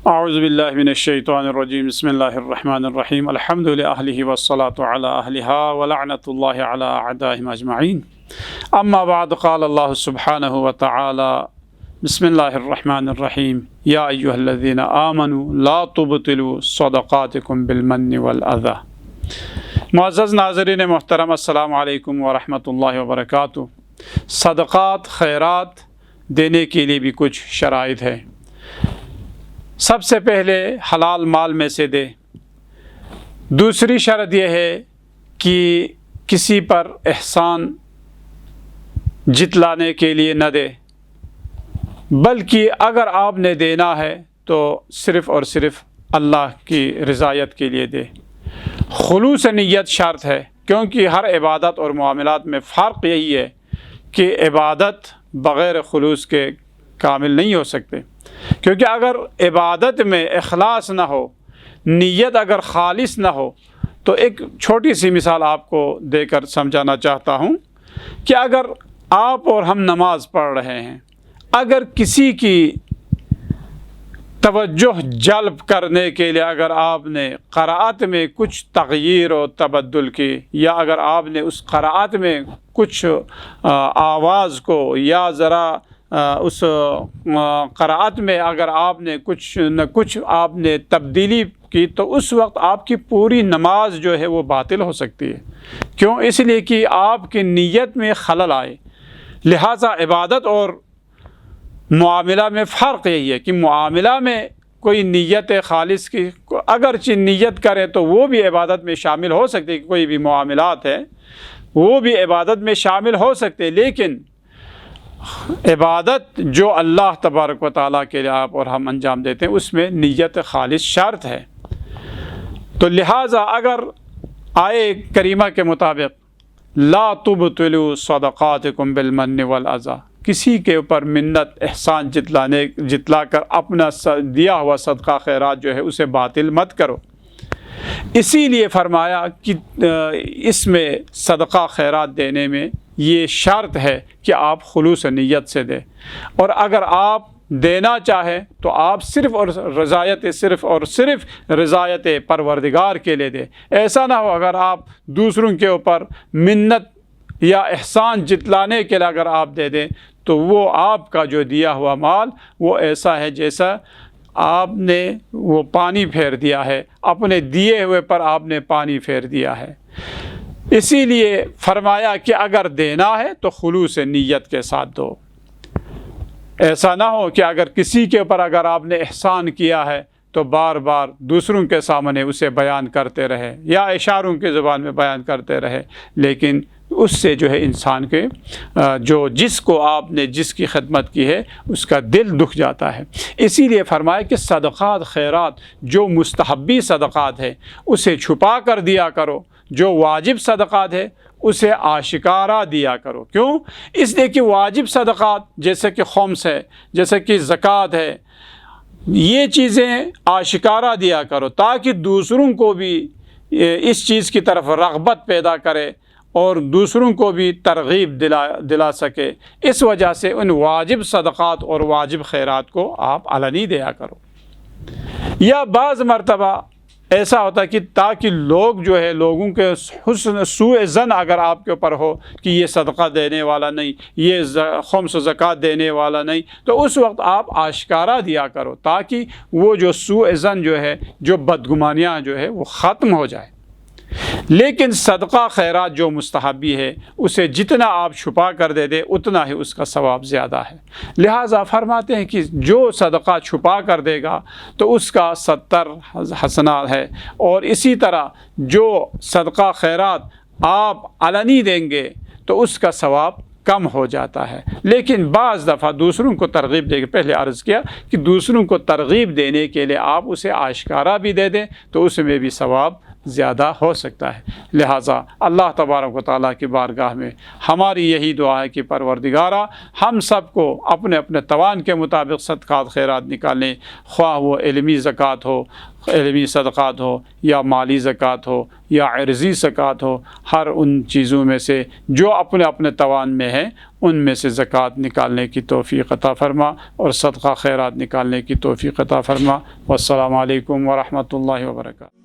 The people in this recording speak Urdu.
اعوذ باللہ من الشیطان الرجیم بسم اللہ الرحمن الرحیم الحمد للہ والصلاة علی اہلہا ولعنۃ اللہ علی اعدائہم اجمعین اما بعد قال اللہ سبحانہ وتعالی بسم اللہ الرحمن الرحیم یا ایہا الذین آمنوا لا تبطلوا صدقاتکم بالمن والاذی۔ معزز ناظرین محترم، السلام علیکم ورحمۃ اللہ وبرکاتہ۔ صدقات خیرات دینے کے لیے بھی کچھ شرائط ہے۔ سب سے پہلے حلال مال میں سے دے۔ دوسری شرط یہ ہے کہ کسی پر احسان جتلانے کے لیے نہ دے، بلکہ اگر آپ نے دینا ہے تو صرف اور صرف اللہ کی رضایت کے لیے دے۔ خلوص نیت شرط ہے، کیونکہ ہر عبادت اور معاملات میں فرق یہی ہے کہ عبادت بغیر خلوص کے کامل نہیں ہو سکتے، کیونکہ اگر عبادت میں اخلاص نہ ہو، نیت اگر خالص نہ ہو، تو ایک چھوٹی سی مثال آپ کو دے کر سمجھانا چاہتا ہوں کہ اگر آپ اور ہم نماز پڑھ رہے ہیں، اگر کسی کی توجہ جلب کرنے کے لیے اگر آپ نے قرأت میں کچھ تغییر و تبدل کی، یا اگر آپ نے اس قرأت میں کچھ آواز کو یا ذرا اس قرأت میں اگر آپ نے کچھ نہ کچھ آپ نے تبدیلی کی، تو اس وقت آپ کی پوری نماز جو ہے وہ باطل ہو سکتی ہے۔ کیوں؟ اس لیے کہ آپ کی نیت میں خلل آئے۔ لہٰذا عبادت اور معاملہ میں فرق یہی ہے کہ معاملہ میں کوئی نیت خالص کی اگرچہ نیت کرے تو وہ بھی عبادت میں شامل ہو سکتے، کوئی بھی معاملات ہے وہ بھی عبادت میں شامل ہو سکتے، لیکن عبادت جو اللہ تبارک و تعالیٰ کے لیے آپ اور ہم انجام دیتے ہیں، اس میں نیت خالص شرط ہے۔ تو لہٰذا اگر آیے کریمہ کے مطابق لا تبطلوا صدقاتکم بالمن والاذی، کسی کے اوپر منت احسان جتلا کر اپنا دیا ہوا صدقہ خیرات جو ہے اسے باطل مت کرو۔ اسی لیے فرمایا کہ اس میں صدقہ خیرات دینے میں یہ شرط ہے کہ آپ خلوص نیت سے دیں، اور اگر آپ دینا چاہیں تو آپ صرف اور صرف رضایت پروردگار کے لیے دیں۔ ایسا نہ ہو اگر آپ دوسروں کے اوپر منت یا احسان جتلانے کے لیے اگر آپ دے دیں تو وہ آپ کا جو دیا ہوا مال وہ ایسا ہے جیسا آپ نے وہ پانی پھیر دیا ہے، اپنے دیے ہوئے پر آپ نے پانی پھیر دیا ہے۔ اسی لیے فرمایا کہ اگر دینا ہے تو خلوص نیت کے ساتھ دو۔ ایسا نہ ہو کہ اگر کسی کے اوپر اگر آپ نے احسان کیا ہے تو بار بار دوسروں کے سامنے اسے بیان کرتے رہے یا اشاروں کی زبان میں بیان کرتے رہے، لیکن اس سے جو ہے انسان کے جس کو آپ نے جس کی خدمت کی ہے اس کا دل دکھ جاتا ہے۔ اسی لیے فرمایا کہ صدقات خیرات جو مستحبی صدقات ہے اسے چھپا کر دیا کرو، جو واجب صدقات ہے اسے آشکارا دیا کرو۔ کیوں؟ اس لیے کہ واجب صدقات جیسے کہ خمس ہے، جیسے کہ زکوٰۃ ہے، یہ چیزیں آشکارا دیا کرو تاکہ دوسروں کو بھی اس چیز کی طرف رغبت پیدا کرے اور دوسروں کو بھی ترغیب دلا سکے۔ اس وجہ سے ان واجب صدقات اور واجب خیرات کو آپ علنی دیا کرو۔ یا بعض مرتبہ ایسا ہوتا ہے کہ تاکہ لوگ جو ہے لوگوں کے حسن سوء ظن اگر آپ کے اوپر ہو کہ یہ صدقہ دینے والا نہیں، یہ خمس و زکوٰۃ دینے والا نہیں، تو اس وقت آپ آشکارا دیا کرو تاکہ وہ جو سوء ظن جو ہے، جو بدگمانیاں جو ہے وہ ختم ہو جائے۔ لیکن صدقہ خیرات جو مستحبی ہے اسے جتنا آپ چھپا کر دے دے اتنا ہی اس کا ثواب زیادہ ہے۔ لہٰذا فرماتے ہیں کہ جو صدقہ چھپا کر دے گا تو اس کا 70 حسنات ہے، اور اسی طرح جو صدقہ خیرات آپ علنی دیں گے تو اس کا ثواب کم ہو جاتا ہے۔ لیکن بعض دفعہ دوسروں کو ترغیب دے کے، پہلے عرض کیا کہ دوسروں کو ترغیب دینے کے لیے آپ اسے آشکارا بھی دے دیں تو اس میں بھی ثواب زیادہ ہو سکتا ہے۔ لہٰذا اللہ تبارک و تعالیٰ کی بارگاہ میں ہماری یہی دعا ہے کہ پروردگارا ہم سب کو اپنے اپنے توان کے مطابق صدقات خیرات نکالیں، خواہ وہ علمی زکوٰۃ ہو، علمی صدقات ہو، یا مالی زکوٰۃ ہو، یا عرضی زکوٰۃ ہو، ہر ان چیزوں میں سے جو اپنے اپنے توان میں ہے ان میں سے زکوٰۃ نکالنے کی توفیق عطا فرما اور صدقہ خیرات نکالنے کی توفیق عطا فرما۔ والسلام علیکم ورحمۃ اللہ وبرکاتہ۔